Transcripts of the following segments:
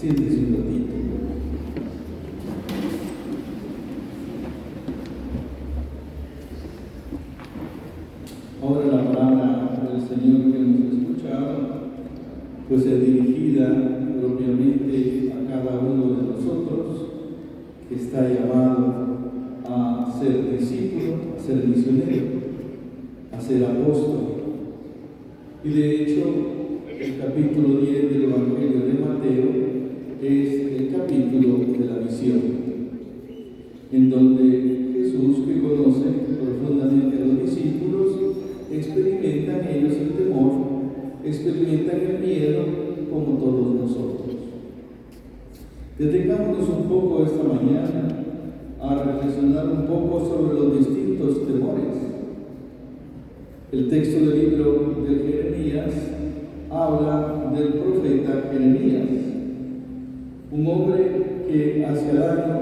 Siéntese un ratito. Ahora la palabra del Señor que hemos escuchado, pues es dirigida propiamente a cada uno de nosotros que está llamado a ser discípulo, a ser misionero, a ser apóstol. Y de hecho, el capítulo 10 del Evangelio de Mateo es el capítulo de la misión, en donde Jesús, que conoce profundamente a los discípulos, experimentan ellos el temor, experimentan el miedo como todos nosotros. Detengámonos un poco esta mañana a reflexionar un poco sobre los distintos temores. El texto del libro de Jeremías habla del profeta Jeremías, un hombre que hacia el año,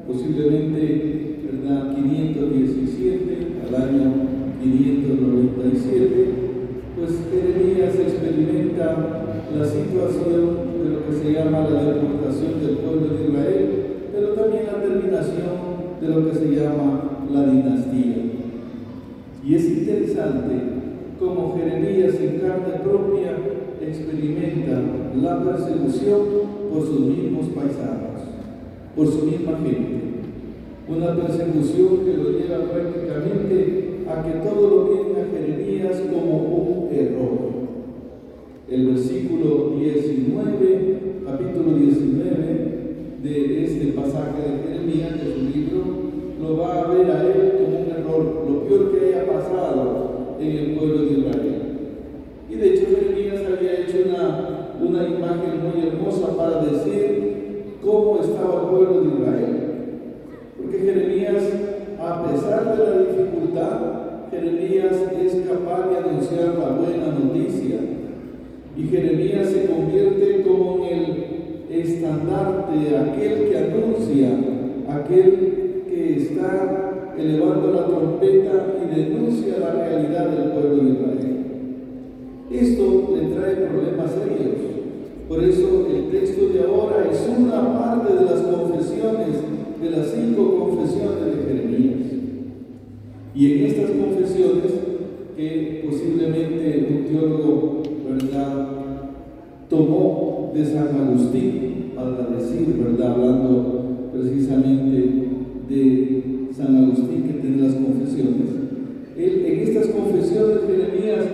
posiblemente, 517, al año 597, pues Jeremías experimenta la situación de lo que se llama la deportación del pueblo de Israel, pero también la terminación de lo que se llama la dinastía. Y es interesante cómo Jeremías en carne propia experimenta la persecución por sus mismos paisanos, por su misma gente. Una persecución que lo lleva prácticamente a que todo lo miren a Jeremías como un error. El versículo 19, capítulo 19 de este pasaje de Jeremías, de su libro, lo va a ver a él como un error, lo peor que haya pasado en el pueblo de Israel. Y de hecho Jeremías había hecho una imagen muy hermosa para decir cómo estaba el pueblo de Israel. Porque Jeremías, a pesar de la dificultad, Jeremías es capaz de anunciar la buena noticia. Y Jeremías se convierte como en el estandarte, aquel que anuncia, aquel que está elevando la trompeta y denuncia la realidad del pueblo de Israel. Esto le trae problemas serios. Por eso el texto de ahora es una parte de las confesiones, de las 5 confesiones de Jeremías. Y en estas confesiones, que posiblemente un teólogo, ¿verdad?, tomó de San Agustín, para decir, ¿verdad?, hablando precisamente de San Agustín que tiene las confesiones. Él, en estas confesiones, Jeremías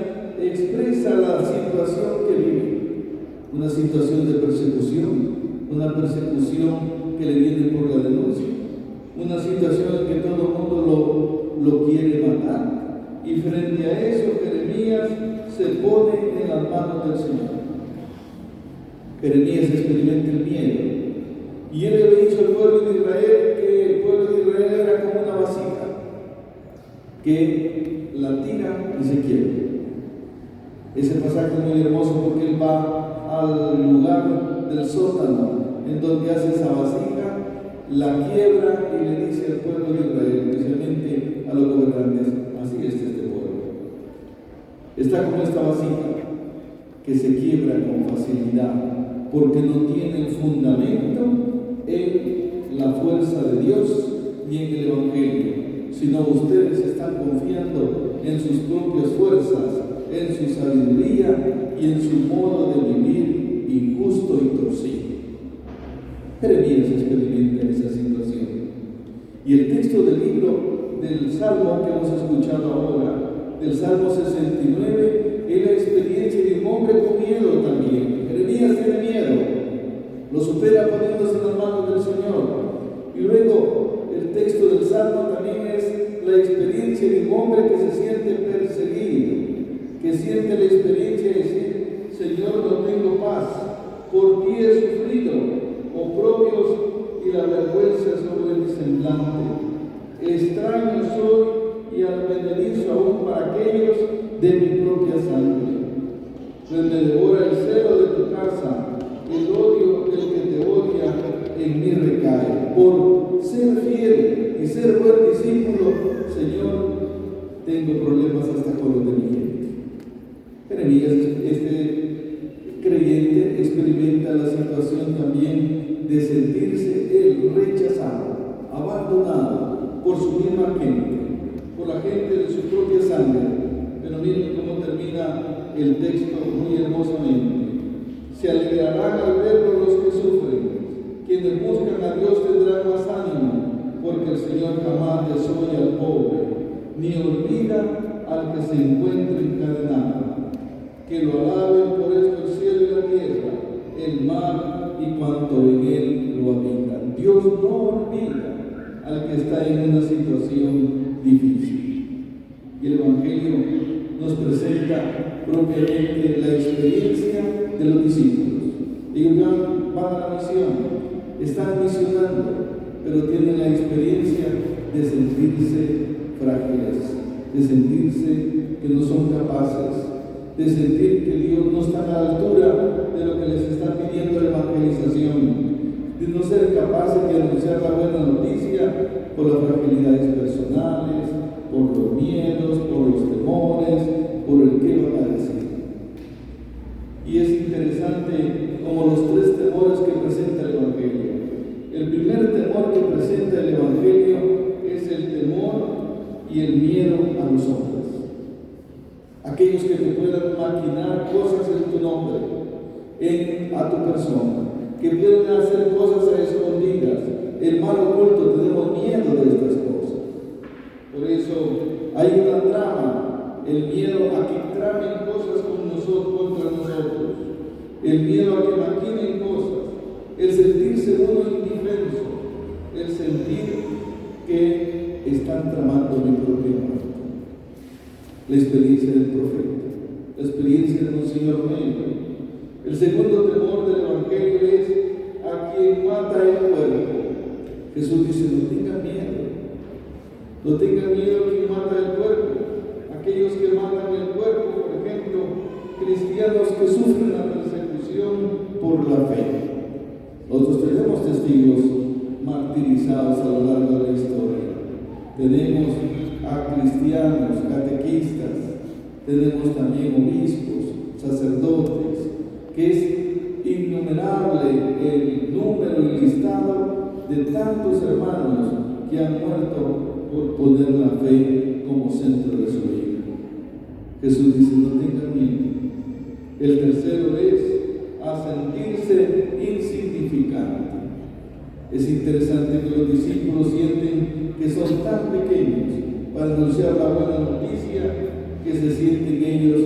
expresa la situación que vive, una situación de persecución, una persecución que le viene por la denuncia, una situación en que todo el mundo lo quiere matar. Y frente a eso, Jeremías se pone en las manos del Señor. Jeremías experimenta el miedo. Y él le había dicho al pueblo de Israel que el pueblo de Israel era como una vasija, que la tira y se quiebra. Ese pasaje es muy hermoso porque él va al lugar del sótano, en donde hace esa vasija, la quiebra y le dice al pueblo de Israel, especialmente a los gobernantes: así es este pueblo. Está como esta vasija que se quiebra con facilidad porque no tiene fundamento en la fuerza de Dios ni en el Evangelio, sino ustedes están confiando en sus propias fuerzas, en su sabiduría y en su modo de vivir injusto y torcido. Jeremías experimenta esa situación. Y el texto del libro del Salmo que hemos escuchado ahora, del Salmo 69, es la experiencia de un hombre con miedo también. Jeremías tiene miedo, lo supera poniéndose en las manos del Señor. Y luego el texto del Salmo también es la experiencia de un hombre que se siente perseguido, que siente la experiencia de decir: Señor, no tengo paz, por ti he sufrido oprobios y la vergüenza sobre mi semblante. Extraño soy y advenedizo aún para aquellos de mi propia sangre. Pues me devora el celo de tu casa, el odio del que te odia en mí recae. Por ser fiel y ser buen discípulo, Señor, tengo problemas hasta con los de mi gente. Jeremías, este creyente, experimenta la situación también de sentirse él rechazado, abandonado por su misma gente, por la gente de su propia sangre. Pero miren cómo termina el texto muy hermosamente. Se alegrarán al verlo los que sufren. Quienes buscan a Dios tendrán más ánimo, porque el Señor jamás desoye al pobre, ni olvida al que se encuentra encadenado. Que lo alaben por esto el cielo y la tierra, el mar y cuanto en él lo habitan. Dios no olvida al que está en una situación difícil. Y el Evangelio nos presenta propiamente la experiencia de los discípulos. Ellos van a la misión, están misionando, pero tienen la experiencia de sentirse frágiles, de sentirse que no son capaces, de sentir que Dios no está a la altura de lo que les está pidiendo la evangelización, de no ser capaces de anunciar la buena noticia por las fragilidades personales, por los miedos, por los temores, por el qué van a decir. Y es interesante como los tres temores que presenta el Evangelio. El primer temor que presenta el Evangelio es el temor y el miedo a los hombres. Aquellos que te puedan maquinar cosas en tu nombre, a tu persona, que puedan hacer cosas a escondidas. El mal oculto, tenemos miedo de estas cosas. Por eso hay una trama, el miedo a que tramen cosas contra nosotros, el miedo a que maquinen cosas, el sentirse uno indefenso, el sentir que están tramando mi propia muerte. La experiencia del profeta, la experiencia de Monseñor Méndez. El segundo temor del Evangelio es a quien mata el cuerpo. Jesús dice, no tengan miedo. No tengan miedo a quien mata el cuerpo. Aquellos que matan el cuerpo, por ejemplo, cristianos que sufren la persecución por la fe. Nosotros tenemos testigos martirizados a lo largo de la historia. Tenemos a cristianos, catequistas, tenemos también obispos, sacerdotes, que es innumerable el número y listado de tantos hermanos que han muerto por poner la fe como centro de su vida. Jesús dice, no tengan miedo. El tercero es a sentirse insignificante. Es interesante que los discípulos sienten que son tan pequeños para anunciar la buena noticia, que se sienten ellos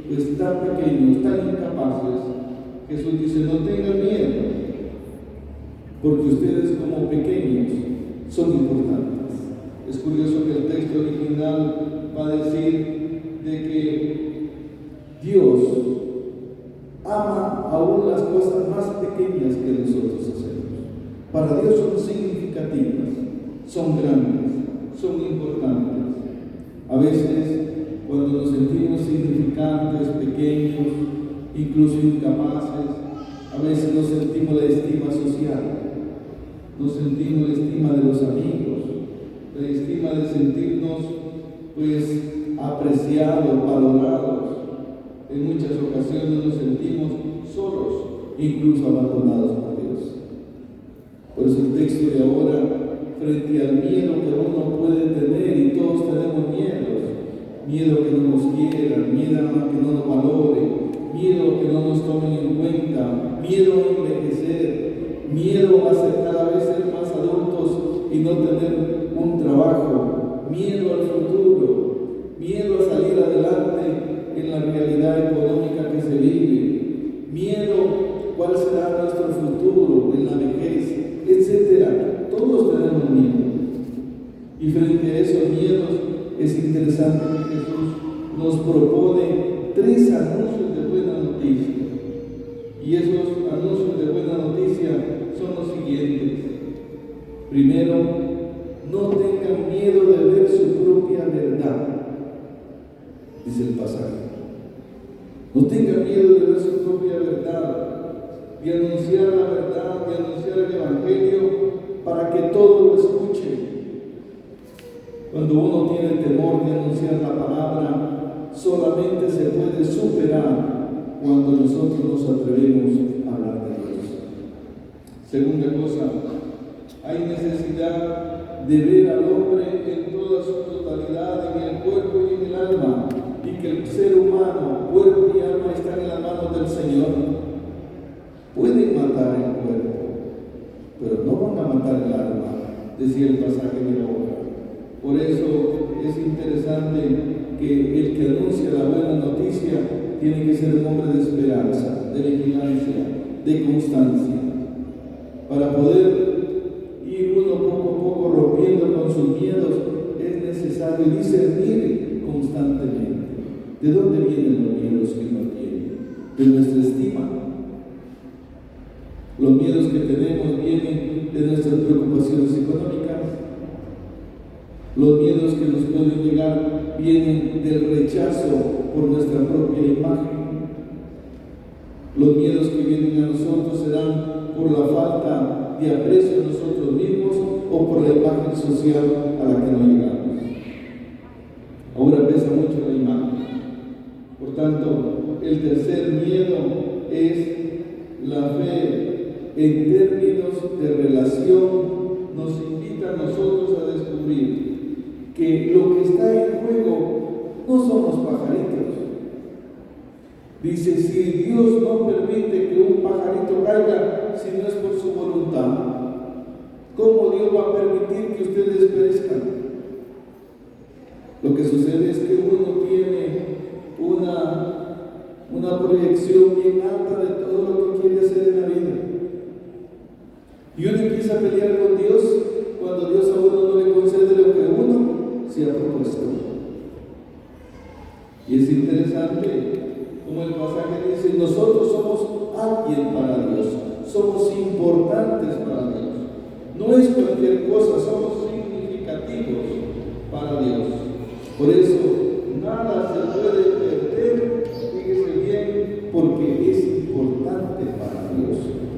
pues tan pequeños, tan incapaces. Jesús dice, no tengan miedo, porque ustedes como pequeños son importantes. Es curioso que el texto original va a decir de que Dios ama aún las cosas más pequeñas que nosotros hacemos. Para Dios son significativas, son grandes, son importantes. A veces, cuando nos sentimos insignificantes, pequeños, incluso incapaces, a veces no sentimos la estima social, no sentimos la estima de los amigos, la estima de sentirnos pues apreciados, valorados. En muchas ocasiones nos sentimos solos, incluso abandonados por Dios. Por eso el texto de ahora, frente al miedo que uno puede tener, y todos tenemos miedo que no nos quieran, miedo a que no nos valoren, miedo a que no nos tomen en cuenta, miedo a envejecer, miedo a ser cada vez más adultos y no tener un trabajo, miedo al futuro, miedo a salir adelante en la realidad económica que se vive, miedo cuál será nuestro futuro en la vejez, etc. Todos tenemos miedo. Y frente a esos miedos es interesante que Jesús nos propone 3 anuncios de buena noticia. Y esos anuncios de buena noticia son los siguientes. Primero, no tengan miedo de ver su propia verdad, dice el pasaje. No tengan miedo de ver su propia verdad, de anunciar la verdad, de anunciar el Evangelio para que todos lo escuchen. Cuando uno tiene temor de anunciar la palabra, solamente se puede superar cuando nosotros nos atrevemos a hablar de Dios. Segunda cosa, hay necesidad de ver al hombre en toda su totalidad, en el cuerpo y en el alma, y que el ser humano, cuerpo y alma, están en las manos del Señor. Pueden matar el cuerpo, pero no van a matar el alma, decía el pasaje de la hora. Por eso es interesante que el que anuncia la buena noticia tiene que ser un hombre de esperanza, de vigilancia, de constancia, para poder ir uno poco a poco rompiendo con sus miedos. Es necesario discernir constantemente de dónde vienen los miedos que uno tiene, de nuestra estima. Los miedos que tenemos vienen de nuestras preocupaciones económicas. Los miedos que nos pueden llegar vienen del rechazo por nuestra propia imagen. Los miedos que vienen a nosotros se dan por la falta de aprecio a nosotros mismos o por la imagen social a la que no llegamos. Ahora pesa mucho la imagen. Por tanto, el tercer miedo es la fe en términos de relación. Nos invita a nosotros a descubrir que lo que está en juego no son los pajaritos. Dice, si Dios no permite que un pajarito caiga, si no es por su voluntad, ¿cómo Dios va a permitir que ustedes perezcan? Lo que sucede es que uno tiene una proyección bien alta de todo lo que quiere hacer en la vida. Y uno empieza a pelear con Dios cuando Dios a uno no le concede lo que uno se ha propuesto. Y es interesante como el pasaje dice, nosotros somos alguien para Dios, somos importantes para Dios. No es cualquier cosa, somos significativos para Dios. Por eso, nada se puede perder, fíjese bien, porque es importante para Dios.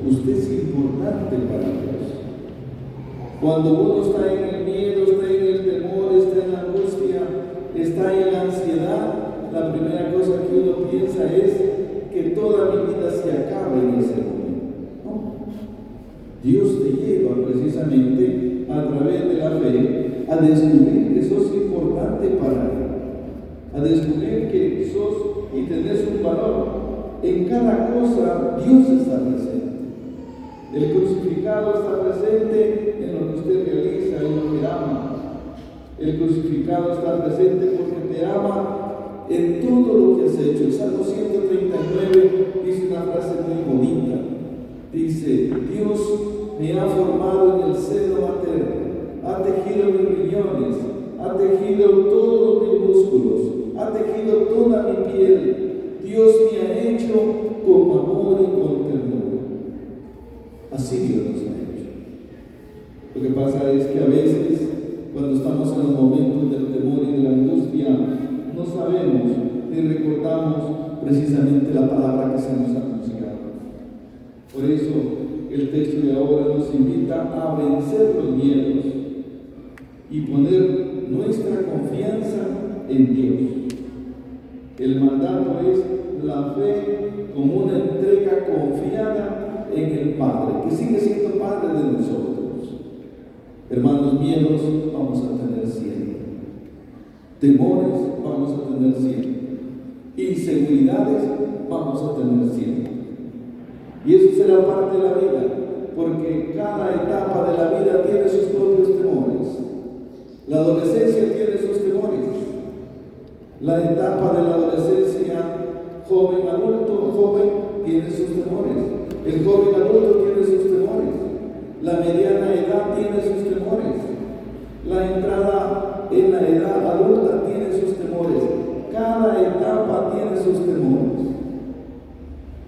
Usted es importante para Dios. Cuando uno está en el miedo, está en el temor, está en la angustia, está en la ansiedad, la primera cosa que uno piensa es que toda mi vida se acabe en ese momento. ¿No? Dios te lleva precisamente a través de la fe a descubrir que sos importante para Él, a descubrir que sos y tenés un valor. En cada cosa Dios está presente. El crucificado está presente en lo que usted realiza, en lo que ama. El crucificado está presente porque te ama en todo lo que has hecho. El Salmo 139 dice una frase muy bonita. Dice, Dios me ha formado en el seno materno, ha tejido mis riñones, ha tejido todos mis músculos, ha tejido toda mi piel. Dios me ha hecho con amor y con ternura. Así Dios nos ha hecho. Lo que pasa es que a veces, cuando estamos en los momentos del temor y de la angustia, no sabemos ni recordamos precisamente la palabra que se nos ha anunciado. Por eso, el texto de ahora nos invita a vencer los miedos y poner nuestra confianza en Dios. El mandato es la fe como una entrega confiada en el Padre, que sigue siendo Padre de nosotros. Hermanos, miedos vamos a tener siempre. Temores vamos a tener siempre. Inseguridades vamos a tener siempre. Y eso será parte de la vida, porque cada etapa de la vida tiene sus propios temores. La adolescencia tiene sus temores. La etapa de la adolescencia, joven, adulto, joven, tiene sus temores. El joven adulto tiene sus temores. La mediana edad tiene sus temores. La entrada en la edad adulta tiene sus temores. Cada etapa tiene sus temores.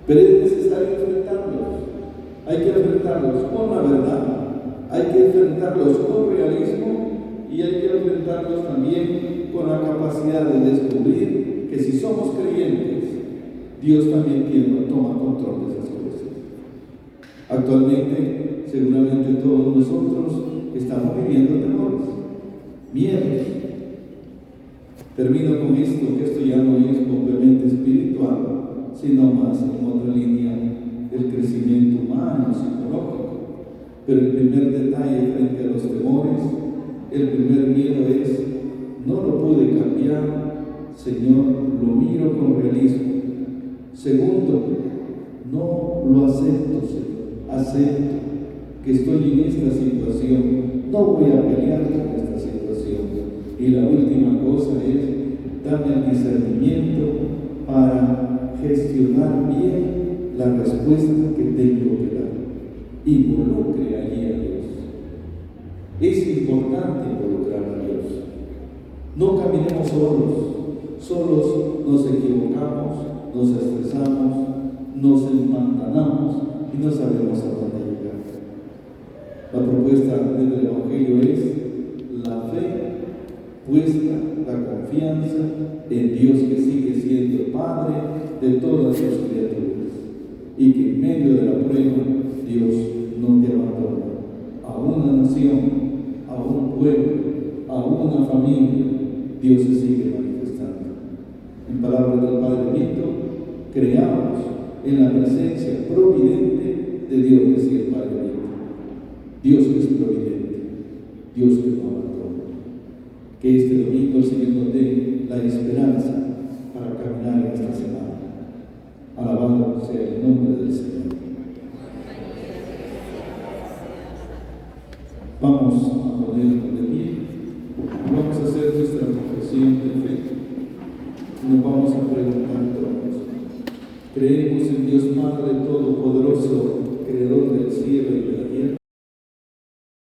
Pero es necesario enfrentarlos. Hay que enfrentarlos con la verdad. Hay que enfrentarlos con realismo. Y hay que enfrentarlos también con la capacidad de descubrir que si somos creyentes, Dios también toma control de esas cosas. Actualmente, seguramente todos nosotros estamos viviendo temores, miedos. Termino con esto, que esto ya no es propiamente espiritual, sino más en otra línea del crecimiento humano, psicológico. Pero el primer detalle frente a los temores, el primer miedo es: no lo pude cambiar, Señor, lo miro con realismo. Segundo, no lo acepto, Señor, acepto que estoy en esta situación, no voy a pelear con esta situación. Y la última cosa es: dame el discernimiento para gestionar bien la respuesta que tengo que dar. Involucre allí a Dios. Es importante involucrar a Dios. No caminemos solos nos equivocamos, nos estresamos, nos empantanamos y no sabemos a dónde llegar. La propuesta del Evangelio es la fe puesta, la confianza en Dios, que sigue siendo el Padre de todas sus criaturas, y que en medio de la prueba Dios no te abandona. A una nación, a un pueblo, a una familia, Dios se sigue manifestando. En palabras del Padre Vito, creamos en la presencia providente de Dios, decía el Padre Vito. Dios que es providente, Dios que no abandona. Que este domingo el Señor nos dé la esperanza para caminar en esta semana. Alabado sea el nombre del Señor. Vamos a ponernos de pie y vamos a hacer nuestra confesión de fe. Y nos vamos a preguntar todos: ¿creemos en Dios Padre Todopoderoso, Creador del cielo y de la